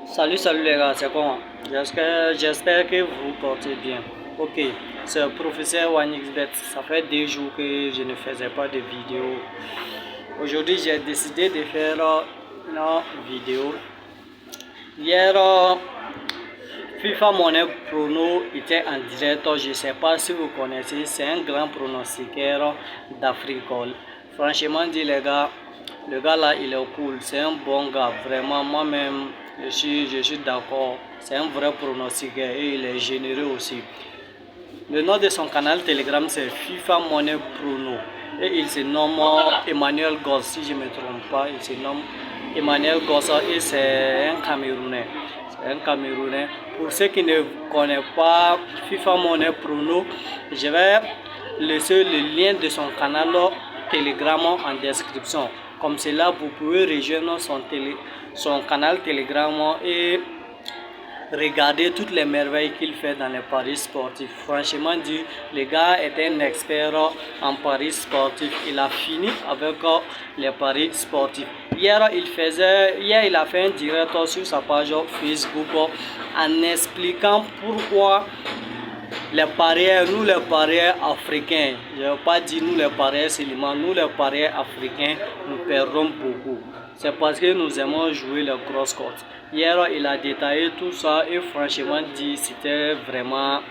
Salut les gars, c'est comment? J'espère que vous portez bien. Ok, c'est le professeur OneXBet. Ça fait 2 jours que je ne faisais pas de vidéo. Aujourd'hui, j'ai décidé de faire une vidéo. Hier, FIFA Money Prono était en direct. Je ne sais pas si vous connaissez. C'est un grand pronostiqueur d'Afrique. Franchement dit les gars, le gars là il est cool. C'est un bon gars. Vraiment, moi-même, je suis d'accord. C'est un vrai pronostiqueur et il est généreux aussi. Le nom de son canal Telegram c'est FIFA Money Prono. Et il se nomme Emmanuel Goss, si je ne me trompe pas. Il se nomme Emmanuel Goss et c'est un Camerounais. Un Camerounais. Pour ceux qui ne connaissent pas FIFA Money Prono, je vais laisser le lien de son canal Telegram en description. Comme cela, vous pouvez rejoindre son canal Telegram et regarder toutes les merveilles qu'il fait dans les paris sportifs. Franchement dit, le gars est un expert en paris sportifs. Il a fini avec les paris sportifs. Hier, il a fait un direct sur sa page Facebook en expliquant pourquoi les parieurs, nous les parieurs africains, je ne veux pas dire nous les parieurs seulement, nous les parieurs africains, nous perdons beaucoup. C'est parce que nous aimons jouer les grosses cotes. Hier, il a détaillé tout ça et franchement dit, c'était vraiment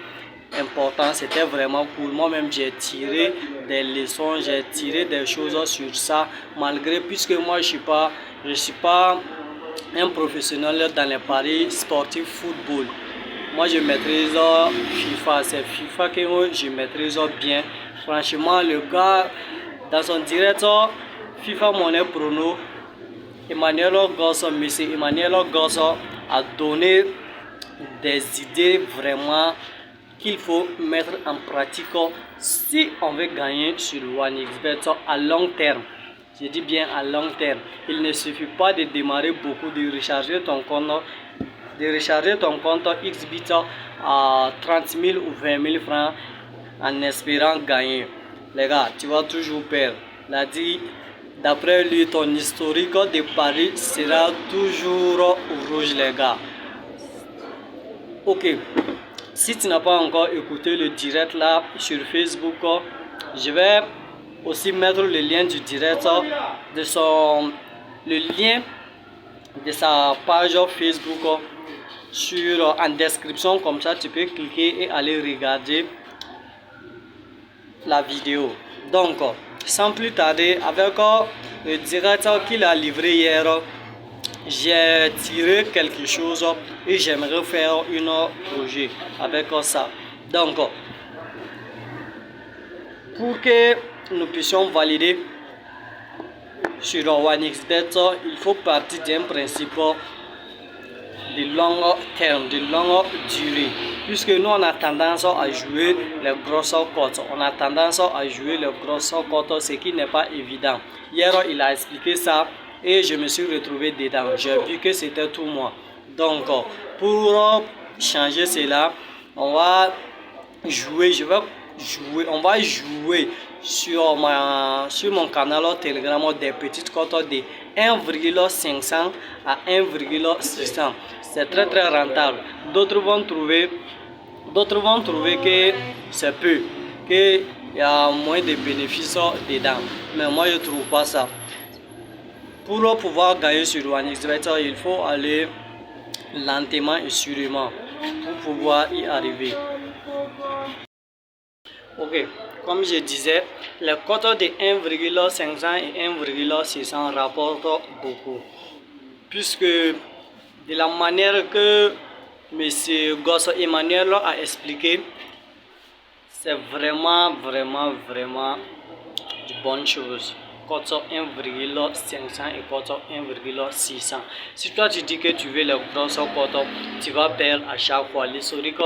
important, c'était vraiment cool. Moi-même, j'ai tiré des leçons, j'ai tiré des choses sur ça, malgré, puisque moi, je suis pas un professionnel dans les paris sportifs football. Moi, je maîtrise FIFA, c'est FIFA que je maîtrise bien. Franchement, le gars, dans son direct FIFA Money Prono, Emmanuel Goss a donné des idées vraiment qu'il faut mettre en pratique si on veut gagner sur OneXBet à long terme. Je dis bien à long terme. Il ne suffit pas de démarrer beaucoup, de recharger ton compte XBit à 30 000 ou 20 000 francs en espérant gagner. Les gars, tu vas toujours perdre. L'a dit, d'après lui, ton historique de paris sera toujours rouge, les gars. Ok, si tu n'as pas encore écouté le direct là sur Facebook, je vais aussi mettre le lien du direct le lien de sa page Facebook en description, comme ça tu peux cliquer et aller regarder la vidéo. Donc sans plus tarder, avec le direct qu'il a livré hier, j'ai tiré quelque chose et j'aimerais faire un projet avec ça. Donc pour que nous puissions valider sur OneXBet, il faut partir d'un principe de long terme, de longue durée, puisque nous on a tendance à jouer les grosses cotes, ce qui n'est pas évident. Hier il a expliqué ça et je me suis retrouvé dedans, j'ai vu que c'était tout moi. Donc pour changer cela, on va jouer sur mon canal Telegram des petites cotes de 1,500 à 1,600. C'est très rentable. D'autres vont trouver que c'est peu, qu'il y a moins de bénéfices dedans. Mais moi je trouve pas ça. Pour pouvoir gagner sur OneXBet, il faut aller lentement et sûrement pour pouvoir y arriver. Ok, comme je disais, les cotes de 1,500 et 1,600 rapportent beaucoup, puisque de la manière que M. Goss Emmanuel a expliqué, c'est vraiment de bonnes choses. Cote 1,500 et cote 1,600. Si toi tu dis que tu veux les grosses cotes, tu vas perdre à chaque fois. L'historique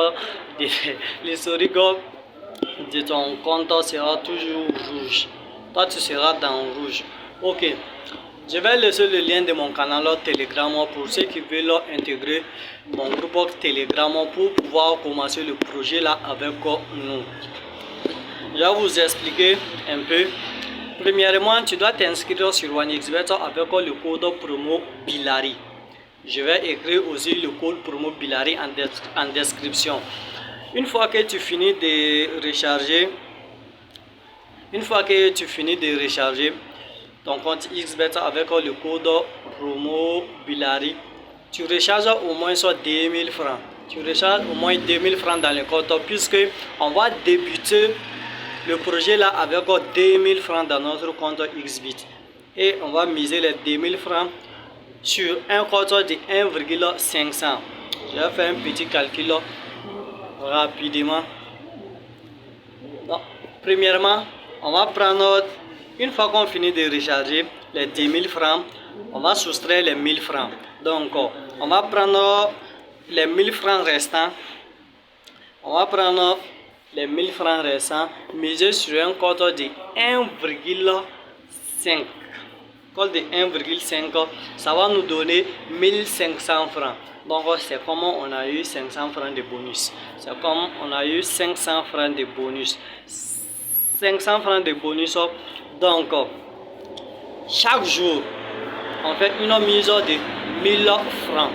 de ton compte sera toujours rouge. Toi tu seras dans rouge. Ok, je vais laisser le lien de mon canal Telegram pour ceux qui veulent intégrer mon groupe Telegram pour pouvoir commencer le projet là avec nous. Je vais vous expliquer un peu. Premièrement, tu dois t'inscrire sur OneXBet avec le code promo Bilari. Je vais écrire aussi le code promo Billary en description. Une fois que tu finis de recharger, ton compte XBET avec le code promo Billary, tu recharges au moins soit 2000 francs. Tu recharges au moins 2000 francs dans le compte, puisque on va débuter le projet là avec 2000 francs dans notre compte XBET. Et on va miser les 2000 francs sur un compte de 1,500. Je vais faire un petit calcul rapidement. Donc, premièrement, on va prendre, une fois qu'on finit de recharger les 10 000 francs, on va soustraire les 1000 francs. Donc, on va prendre les 1000 francs restants. On va prendre les 1000 francs restants, miser sur un compte de 1,5. Compte de 1,5, ça va nous donner 1500 francs. Donc, c'est comme on a eu 500 francs de bonus. C'est comme on a eu 500 francs de bonus. 500 francs de bonus. Donc, chaque jour, on fait une mise de 1000 francs.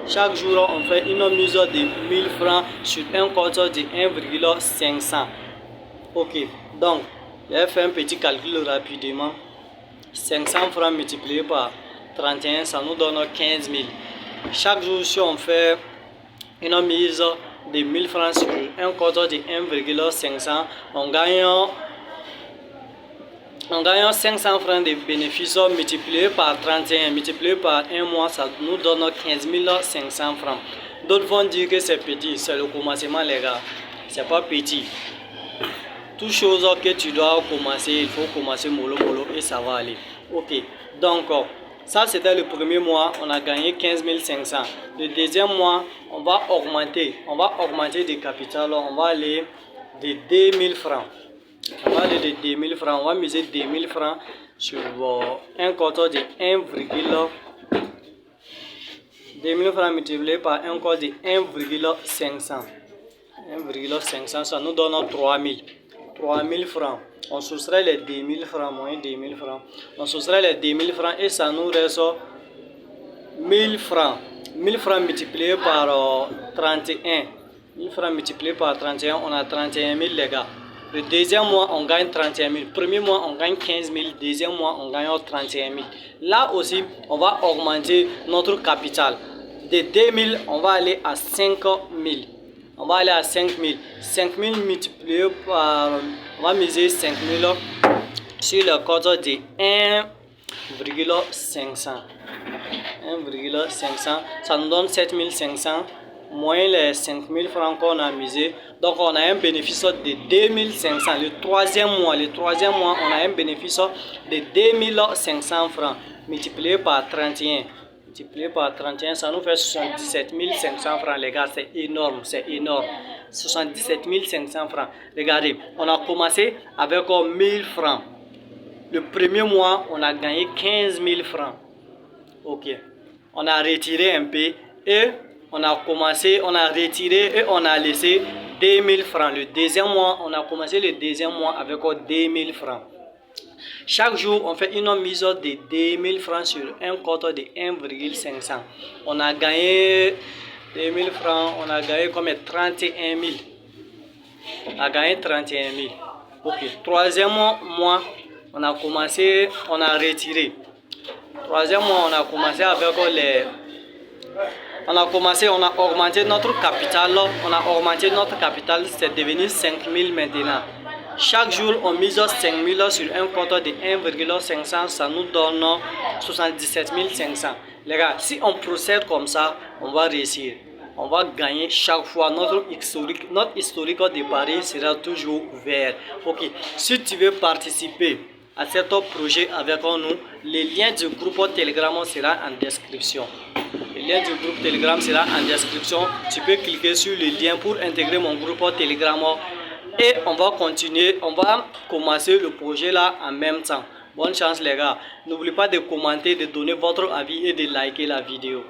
Chaque jour, on fait une mise de 1000 francs sur un compte de 1,500. Ok, donc, je vais faire un petit calcul rapidement. 500 francs multiplié par 31, ça nous donne 15 000. Chaque jour, si on fait une mise de 1000 francs sur un compte de 1,500, on gagne 500 francs de bénéfices multiplié par 31, multiplié par un mois, ça nous donne 15 500 francs. D'autres vont dire que c'est petit, c'est le commencement les gars, c'est pas petit. Toute chose que tu dois commencer, il faut commencer mollo et ça va aller. Ok, donc ça c'était le premier mois, on a gagné 15 500. Le deuxième mois, on va augmenter de capital, on va aller de 2000 francs. On va aller de 2000 francs, on va miser 2000 francs sur un compte de 2000 francs multiplié par un compte de 1,500. 1,500, ça nous donne 3000 francs. On soustrait les 2000 francs, moins 2000 francs. On soustrait les 2000 francs et ça nous reste 1000 francs. 1000 francs multiplié par 31. 1000 francs multiplié par 31, on a 31 000 les gars. Le deuxième mois, on gagne 31 000. Premier mois, on gagne 15 000. Deuxième mois, on gagne 31 000. Là aussi, on va augmenter notre capital. De 2000, on va aller à 5 000. On va aller à 5 000. 5 000 multiplié par... On va miser 5 000 sur le compte de 1,500. 1,500. Ça nous donne 7 500. Moins les 5 000 francs qu'on a misé. Donc, on a un bénéfice de 2500. Le troisième mois, on a un bénéfice de 2500 francs. Multiplié par 31. Multiplié par 31, ça nous fait 77 500 francs, les gars. C'est énorme, c'est énorme. 77 500 francs. Regardez, on a commencé avec 1000 francs. Le premier mois, on a gagné 15 000 francs. Ok. On a retiré un peu et on a retiré et on a laissé 2000 francs. Le deuxième mois, on a commencé le deuxième mois avec 2000 francs. Chaque jour, on fait une mise de 2000 francs sur un compte de 1,500. On a gagné 2000 francs, on a gagné comme 31 000. On a gagné 31 000. Ok. Troisième mois, on a commencé, on a retiré. Troisième mois, on a commencé avec les... On a augmenté notre capital. C'est devenu 5 000 maintenant. Chaque jour, on mise 5 000 sur un compte de 1,500. Ça nous donne 77 500. Les gars, si on procède comme ça, on va réussir. On va gagner chaque fois. Notre historique de Paris sera toujours vert. Ok. Si tu veux participer à ce projet avec nous, le lien du groupe Telegram sera en description. Le lien du groupe Telegram sera en description. Tu peux cliquer sur le lien pour intégrer mon groupe Telegram. Et on va continuer, on va commencer le projet là en même temps. Bonne chance les gars. N'oubliez pas de commenter, de donner votre avis et de liker la vidéo.